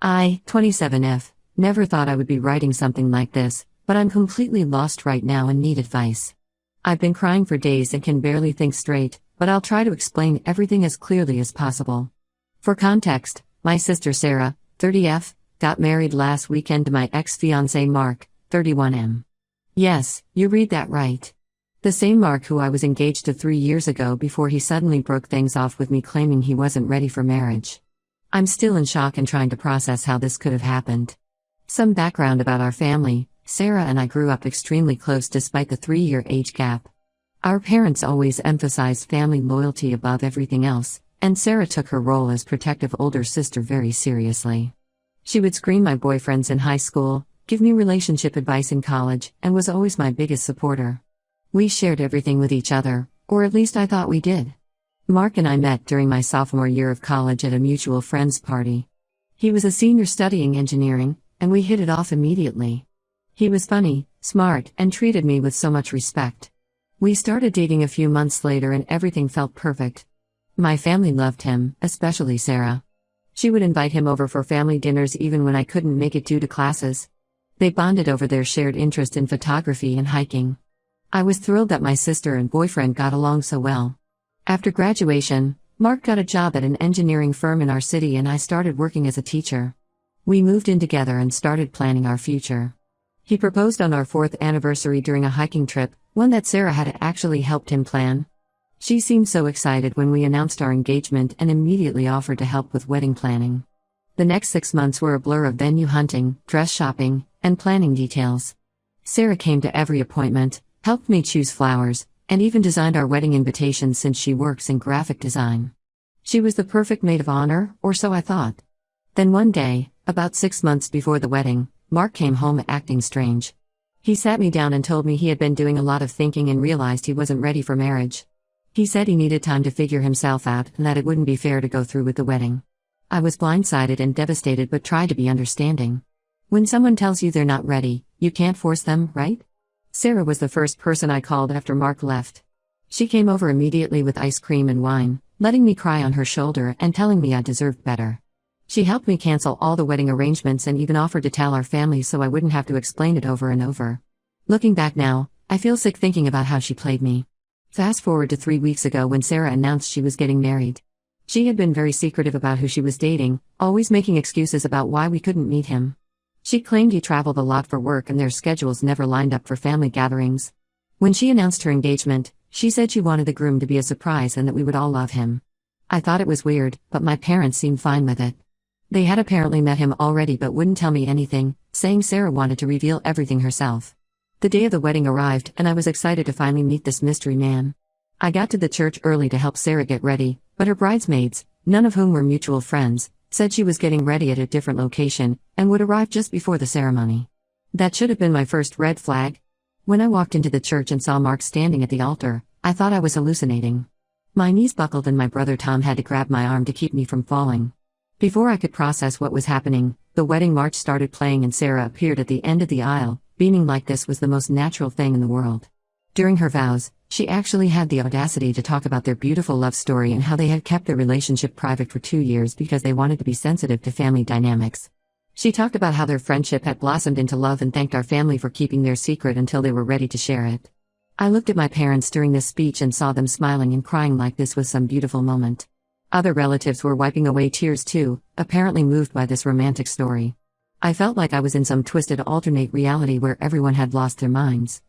I, 27F, never thought I would be writing something like this, but I'm completely lost right now and need advice. I've been crying for days and can barely think straight, but I'll try to explain everything as clearly as possible. For context, my sister Sarah, 30F, got married last weekend to my ex-fiancé Mark, 31M. Yes, you read that right. The same Mark who I was engaged to 3 years ago before he suddenly broke things off with me claiming he wasn't ready for marriage. I'm still in shock and trying to process how this could have happened. Some background about our family: Sarah and I grew up extremely close despite the 3-year age gap. Our parents always emphasized family loyalty above everything else, and Sarah took her role as protective older sister very seriously. She would screen my boyfriends in high school, give me relationship advice in college, and was always my biggest supporter. We shared everything with each other, or at least I thought we did. Mark and I met during my sophomore year of college at a mutual friends party. He was a senior studying engineering, and we hit it off immediately. He was funny, smart, and treated me with so much respect. We started dating a few months later and everything felt perfect. My family loved him, especially Sarah. She would invite him over for family dinners even when I couldn't make it due to classes. They bonded over their shared interest in photography and hiking. I was thrilled that my sister and boyfriend got along so well. After graduation, Mark got a job at an engineering firm in our city and I started working as a teacher. We moved in together and started planning our future. He proposed on our 4th anniversary during a hiking trip, one that Sarah had actually helped him plan. She seemed so excited when we announced our engagement and immediately offered to help with wedding planning. The next 6 months were a blur of venue hunting, dress shopping, and planning details. Sarah came to every appointment, helped me choose flowers, and even designed our wedding invitations since she works in graphic design. She was the perfect maid of honor, or so I thought. Then one day, about 6 months before the wedding, Mark came home acting strange. He sat me down and told me he had been doing a lot of thinking and realized he wasn't ready for marriage. He said he needed time to figure himself out and that it wouldn't be fair to go through with the wedding. I was blindsided and devastated but tried to be understanding. When someone tells you they're not ready, you can't force them, right? Sarah was the first person I called after Mark left. She came over immediately with ice cream and wine, letting me cry on her shoulder and telling me I deserved better. She helped me cancel all the wedding arrangements and even offered to tell our family so I wouldn't have to explain it over and over. Looking back now, I feel sick thinking about how she played me. Fast forward to 3 weeks ago when Sarah announced she was getting married. She had been very secretive about who she was dating, always making excuses about why we couldn't meet him. She claimed he traveled a lot for work and their schedules never lined up for family gatherings. When she announced her engagement, she said she wanted the groom to be a surprise and that we would all love him. I thought it was weird, but my parents seemed fine with it. They had apparently met him already but wouldn't tell me anything, saying Sarah wanted to reveal everything herself. The day of the wedding arrived and I was excited to finally meet this mystery man. I got to the church early to help Sarah get ready, but her bridesmaids, none of whom were mutual friends, said she was getting ready at a different location and would arrive just before the ceremony. That should have been my first red flag. When I walked into the church and saw Mark standing at the altar, I thought I was hallucinating. My knees buckled and my brother Tom had to grab my arm to keep me from falling. Before I could process what was happening, the wedding march started playing and Sarah appeared at the end of the aisle, beaming like this was the most natural thing in the world. During her vows, she actually had the audacity to talk about their beautiful love story and how they had kept their relationship private for 2 years because they wanted to be sensitive to family dynamics. She talked about how their friendship had blossomed into love and thanked our family for keeping their secret until they were ready to share it. I looked at my parents during this speech and saw them smiling and crying like this was some beautiful moment. Other relatives were wiping away tears too, apparently moved by this romantic story. I felt like I was in some twisted alternate reality where everyone had lost their minds.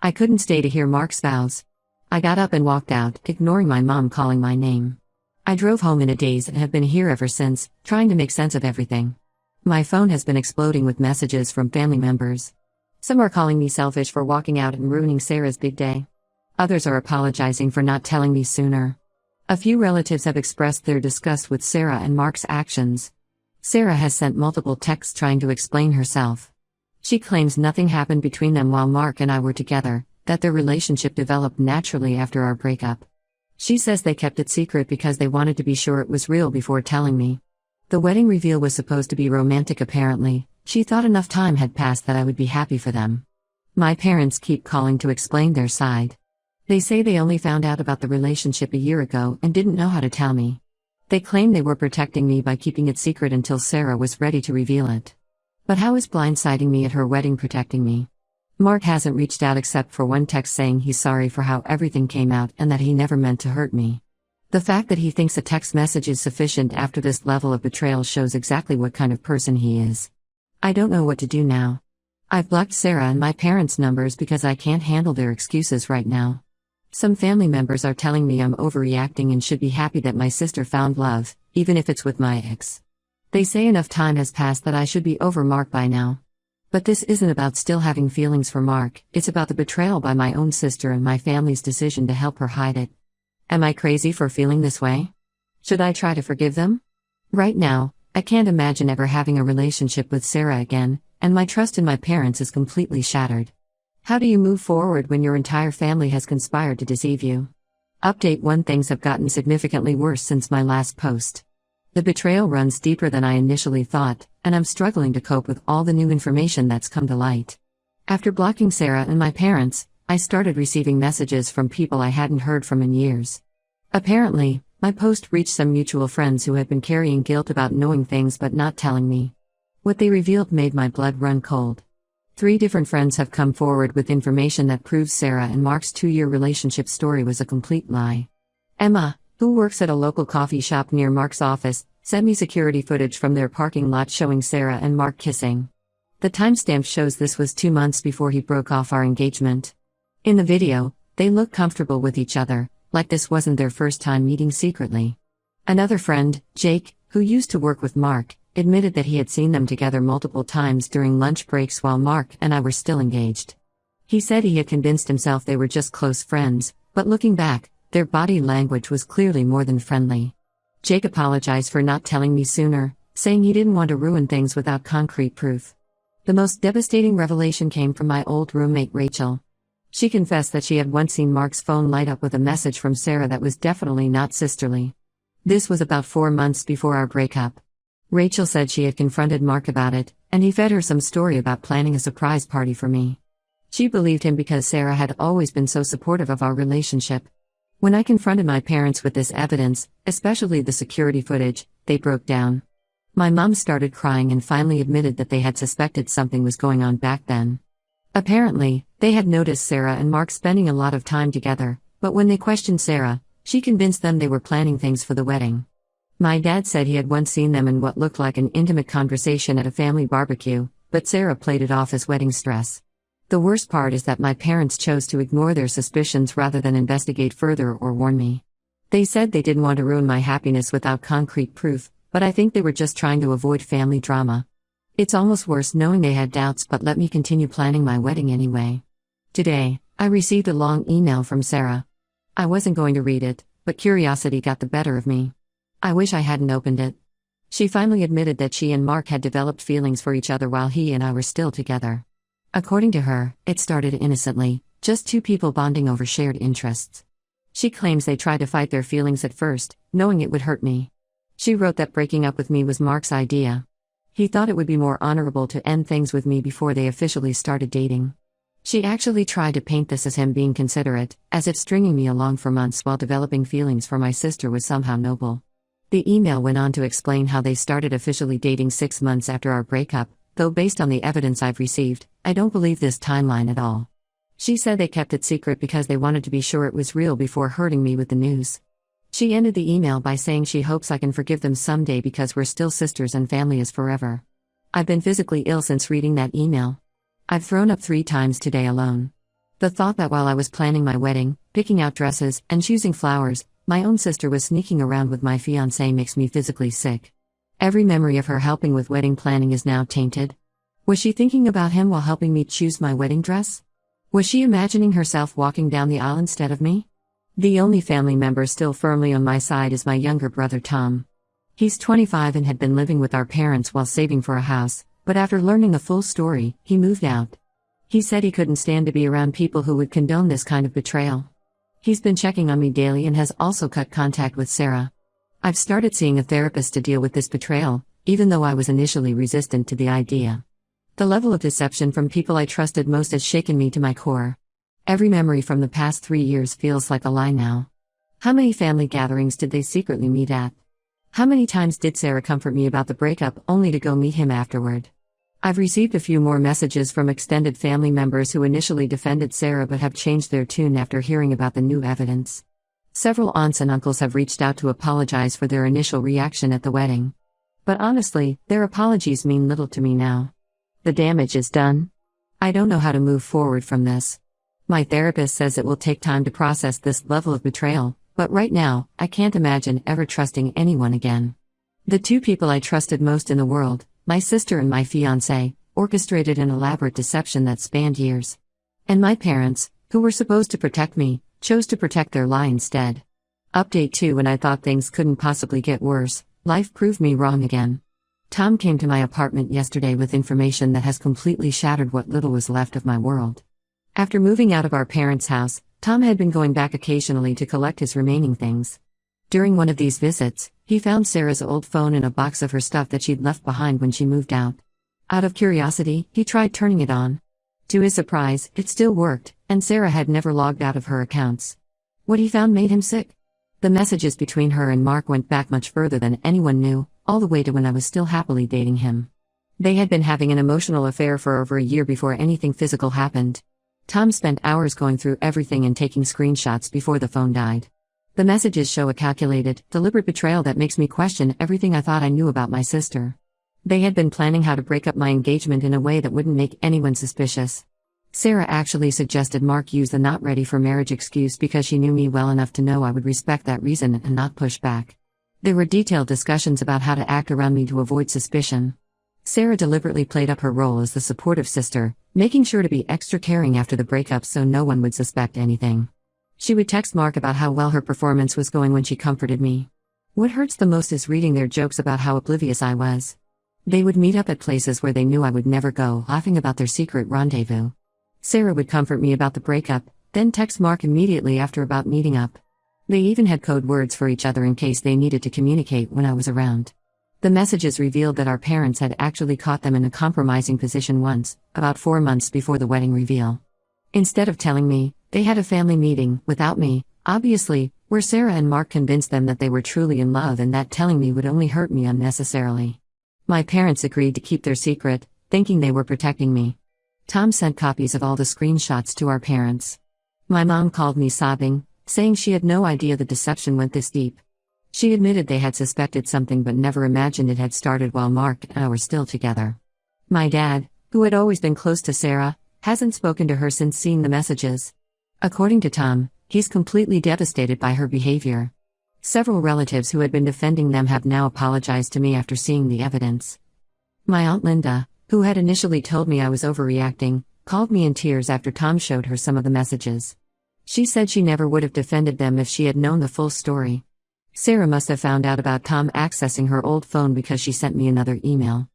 I couldn't stay to hear Mark's vows. I got up and walked out, ignoring my mom calling my name. I drove home in a daze and have been here ever since, trying to make sense of everything. My phone has been exploding with messages from family members. Some are calling me selfish for walking out and ruining Sarah's big day. Others are apologizing for not telling me sooner. A few relatives have expressed their disgust with Sarah and Mark's actions. Sarah has sent multiple texts trying to explain herself. She claims nothing happened between them while Mark and I were together, that their relationship developed naturally after our breakup. She says they kept it secret because they wanted to be sure it was real before telling me. The wedding reveal was supposed to be romantic apparently. She thought enough time had passed that I would be happy for them. My parents keep calling to explain their side. They say they only found out about the relationship a year ago and didn't know how to tell me. They claimed they were protecting me by keeping it secret until Sarah was ready to reveal it. But how is blindsiding me at her wedding protecting me? Mark hasn't reached out except for one text saying he's sorry for how everything came out and that he never meant to hurt me. The fact that he thinks a text message is sufficient after this level of betrayal shows exactly what kind of person he is. I don't know what to do now. I've blocked Sarah and my parents' numbers because I can't handle their excuses right now. Some family members are telling me I'm overreacting and should be happy that my sister found love, even if it's with my ex. They say enough time has passed that I should be over Mark by now. But this isn't about still having feelings for Mark, it's about the betrayal by my own sister and my family's decision to help her hide it. Am I crazy for feeling this way? Should I try to forgive them? Right now, I can't imagine ever having a relationship with Sarah again, and my trust in my parents is completely shattered. How do you move forward when your entire family has conspired to deceive you? Update 1: Things have gotten significantly worse since my last post. The betrayal runs deeper than I initially thought, and I'm struggling to cope with all the new information that's come to light. After blocking Sarah and my parents, I started receiving messages from people I hadn't heard from in years. Apparently, my post reached some mutual friends who had been carrying guilt about knowing things but not telling me. What they revealed made my blood run cold. 3 different friends have come forward with information that proves Sarah and Mark's 2-year relationship story was a complete lie. Emma, who works at a local coffee shop near Mark's office, sent me security footage from their parking lot showing Sarah and Mark kissing. The timestamp shows this was 2 months before he broke off our engagement. In the video, they look comfortable with each other, like this wasn't their first time meeting secretly. Another friend, Jake, who used to work with Mark, admitted that he had seen them together multiple times during lunch breaks while Mark and I were still engaged. He said he had convinced himself they were just close friends, but looking back, their body language was clearly more than friendly. Jake apologized for not telling me sooner, saying he didn't want to ruin things without concrete proof. The most devastating revelation came from my old roommate Rachel. She confessed that she had once seen Mark's phone light up with a message from Sarah that was definitely not sisterly. This was about 4 months before our breakup. Rachel said she had confronted Mark about it, and he fed her some story about planning a surprise party for me. She believed him because Sarah had always been so supportive of our relationship. When I confronted my parents with this evidence, especially the security footage, they broke down. My mom started crying and finally admitted that they had suspected something was going on back then. Apparently, they had noticed Sarah and Mark spending a lot of time together, but when they questioned Sarah, she convinced them they were planning things for the wedding. My dad said he had once seen them in what looked like an intimate conversation at a family barbecue, but Sarah played it off as wedding stress. The worst part is that my parents chose to ignore their suspicions rather than investigate further or warn me. They said they didn't want to ruin my happiness without concrete proof, but I think they were just trying to avoid family drama. It's almost worse knowing they had doubts but let me continue planning my wedding anyway. Today, I received a long email from Sarah. I wasn't going to read it, but curiosity got the better of me. I wish I hadn't opened it. She finally admitted that she and Mark had developed feelings for each other while he and I were still together. According to her, it started innocently, just 2 people bonding over shared interests. She claims they tried to fight their feelings at first, knowing it would hurt me. She wrote that breaking up with me was Mark's idea. He thought it would be more honorable to end things with me before they officially started dating. She actually tried to paint this as him being considerate, as if stringing me along for months while developing feelings for my sister was somehow noble. The email went on to explain how they started officially dating 6 months after our breakup, though based on the evidence I've received, I don't believe this timeline at all. She said they kept it secret because they wanted to be sure it was real before hurting me with the news. She ended the email by saying she hopes I can forgive them someday because we're still sisters and family is forever. I've been physically ill since reading that email. I've thrown up 3 times today alone. The thought that while I was planning my wedding, picking out dresses, and choosing flowers, my own sister was sneaking around with my fiancé makes me physically sick. Every memory of her helping with wedding planning is now tainted. Was she thinking about him while helping me choose my wedding dress? Was she imagining herself walking down the aisle instead of me? The only family member still firmly on my side is my younger brother Tom. He's 25 and had been living with our parents while saving for a house, but after learning the full story, he moved out. He said he couldn't stand to be around people who would condone this kind of betrayal. He's been checking on me daily and has also cut contact with Sarah. I've started seeing a therapist to deal with this betrayal, even though I was initially resistant to the idea. The level of deception from people I trusted most has shaken me to my core. Every memory from the past 3 years feels like a lie now. How many family gatherings did they secretly meet at? How many times did Sarah comfort me about the breakup only to go meet him afterward? I've received a few more messages from extended family members who initially defended Sarah but have changed their tune after hearing about the new evidence. Several aunts and uncles have reached out to apologize for their initial reaction at the wedding. But honestly, their apologies mean little to me now. The damage is done. I don't know how to move forward from this. My therapist says it will take time to process this level of betrayal, but right now, I can't imagine ever trusting anyone again. The two people I trusted most in the world, my sister and my fiancé, orchestrated an elaborate deception that spanned years. And my parents, who were supposed to protect me, chose to protect their lie instead. Update 2: When I thought things couldn't possibly get worse, life proved me wrong again. Tom came to my apartment yesterday with information that has completely shattered what little was left of my world. After moving out of our parents' house, Tom had been going back occasionally to collect his remaining things. During one of these visits, he found Sarah's old phone in a box of her stuff that she'd left behind when she moved out. Out of curiosity, he tried turning it on. To his surprise, it still worked, and Sarah had never logged out of her accounts. What he found made him sick. The messages between her and Mark went back much further than anyone knew, all the way to when I was still happily dating him. They had been having an emotional affair for over a year before anything physical happened. Tom spent hours going through everything and taking screenshots before the phone died. The messages show a calculated, deliberate betrayal that makes me question everything I thought I knew about my sister. They had been planning how to break up my engagement in a way that wouldn't make anyone suspicious. Sarah actually suggested Mark use the not ready for marriage excuse because she knew me well enough to know I would respect that reason and not push back. There were detailed discussions about how to act around me to avoid suspicion. Sarah deliberately played up her role as the supportive sister, making sure to be extra caring after the breakup so no one would suspect anything. She would text Mark about how well her performance was going when she comforted me. What hurts the most is reading their jokes about how oblivious I was. They would meet up at places where they knew I would never go, laughing about their secret rendezvous. Sarah would comfort me about the breakup, then text Mark immediately after about meeting up. They even had code words for each other in case they needed to communicate when I was around. The messages revealed that our parents had actually caught them in a compromising position once, about 4 months before the wedding reveal. Instead of telling me, they had a family meeting, without me, obviously, where Sarah and Mark convinced them that they were truly in love and that telling me would only hurt me unnecessarily. My parents agreed to keep their secret, thinking they were protecting me. Tom sent copies of all the screenshots to our parents. My mom called me sobbing, saying she had no idea the deception went this deep. She admitted they had suspected something but never imagined it had started while Mark and I were still together. My dad, who had always been close to Sarah, hasn't spoken to her since seeing the messages. According to Tom, he's completely devastated by her behavior. Several relatives who had been defending them have now apologized to me after seeing the evidence. My Aunt Linda, who had initially told me I was overreacting, called me in tears after Tom showed her some of the messages. She said she never would have defended them if she had known the full story. Sarah must have found out about Tom accessing her old phone because she sent me another email.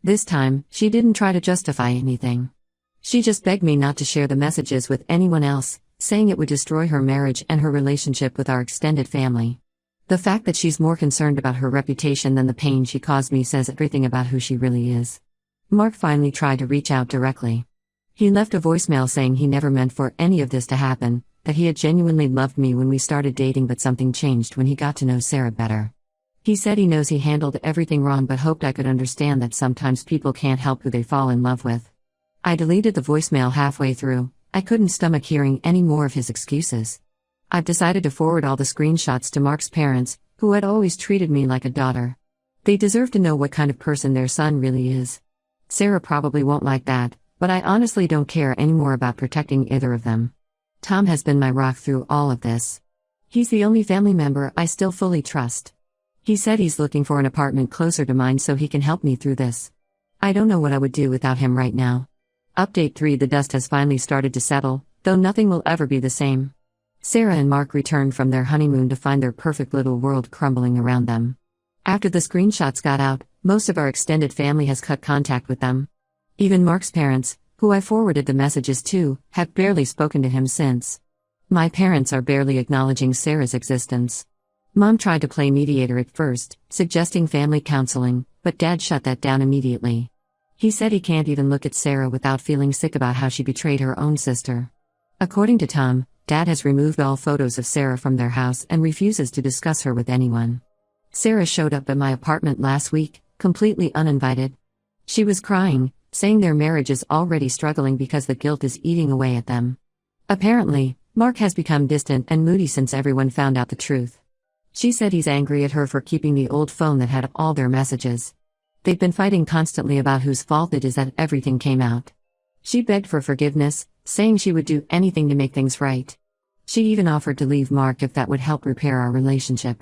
This time, she didn't try to justify anything. She just begged me not to share the messages with anyone else, saying it would destroy her marriage and her relationship with our extended family. The fact that she's more concerned about her reputation than the pain she caused me says everything about who she really is. Mark finally tried to reach out directly. He left a voicemail saying he never meant for any of this to happen, that he had genuinely loved me when we started dating but something changed when he got to know Sarah better. He said he knows he handled everything wrong but hoped I could understand that sometimes people can't help who they fall in love with. I deleted the voicemail halfway through. I couldn't stomach hearing any more of his excuses. I've decided to forward all the screenshots to Mark's parents, who had always treated me like a daughter. They deserve to know what kind of person their son really is. Sarah probably won't like that, but I honestly don't care anymore about protecting either of them. Tom has been my rock through all of this. He's the only family member I still fully trust. He said he's looking for an apartment closer to mine so he can help me through this. I don't know what I would do without him right now. Update 3: The dust has finally started to settle, though nothing will ever be the same. Sarah and Mark returned from their honeymoon to find their perfect little world crumbling around them. After the screenshots got out, most of our extended family has cut contact with them. Even Mark's parents, who I forwarded the messages to, have barely spoken to him since. My parents are barely acknowledging Sarah's existence. Mom tried to play mediator at first, suggesting family counseling, but Dad shut that down immediately. He said he can't even look at Sarah without feeling sick about how she betrayed her own sister. According to Tom, Dad has removed all photos of Sarah from their house and refuses to discuss her with anyone. Sarah showed up at my apartment last week, completely uninvited. She was crying, saying their marriage is already struggling because the guilt is eating away at them. Apparently, Mark has become distant and moody since everyone found out the truth. She said he's angry at her for keeping the old phone that had all their messages. They've been fighting constantly about whose fault it is that everything came out. She begged for forgiveness, saying she would do anything to make things right. She even offered to leave Mark if that would help repair our relationship.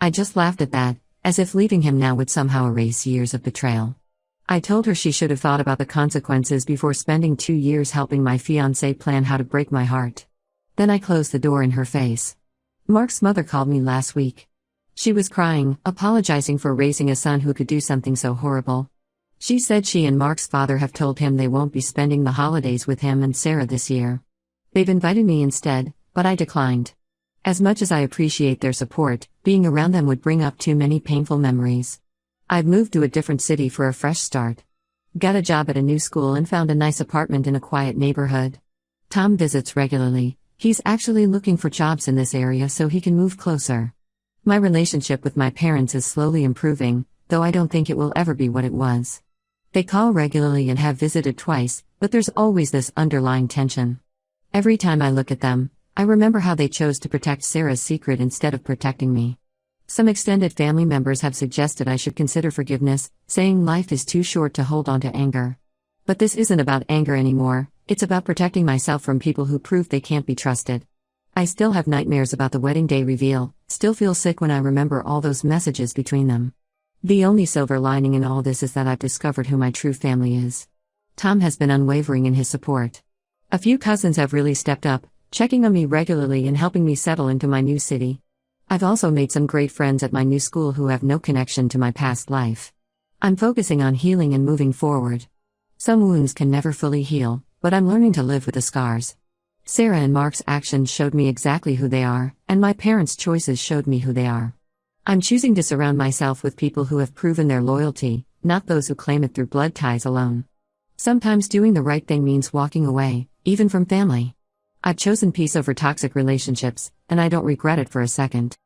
I just laughed at that, as if leaving him now would somehow erase years of betrayal. I told her she should have thought about the consequences before spending 2 years helping my fiancé plan how to break my heart. Then I closed the door in her face. Mark's mother called me last week. She was crying, apologizing for raising a son who could do something so horrible. She said she and Mark's father have told him they won't be spending the holidays with him and Sarah this year. They've invited me instead, but I declined. As much as I appreciate their support, being around them would bring up too many painful memories. I've moved to a different city for a fresh start. Got a job at a new school and found a nice apartment in a quiet neighborhood. Tom visits regularly. He's actually looking for jobs in this area so he can move closer. My relationship with my parents is slowly improving, though I don't think it will ever be what it was. They call regularly and have visited twice, but there's always this underlying tension. Every time I look at them, I remember how they chose to protect Sarah's secret instead of protecting me. Some extended family members have suggested I should consider forgiveness, saying life is too short to hold on to anger. But this isn't about anger anymore, it's about protecting myself from people who prove they can't be trusted. I still have nightmares about the wedding day reveal, still feel sick when I remember all those messages between them. The only silver lining in all this is that I've discovered who my true family is. Tom has been unwavering in his support. A few cousins have really stepped up, checking on me regularly and helping me settle into my new city. I've also made some great friends at my new school who have no connection to my past life. I'm focusing on healing and moving forward. Some wounds can never fully heal, but I'm learning to live with the scars. Sarah and Mark's actions showed me exactly who they are, and my parents' choices showed me who they are. I'm choosing to surround myself with people who have proven their loyalty, not those who claim it through blood ties alone. Sometimes doing the right thing means walking away, even from family. I've chosen peace over toxic relationships, and I don't regret it for a second.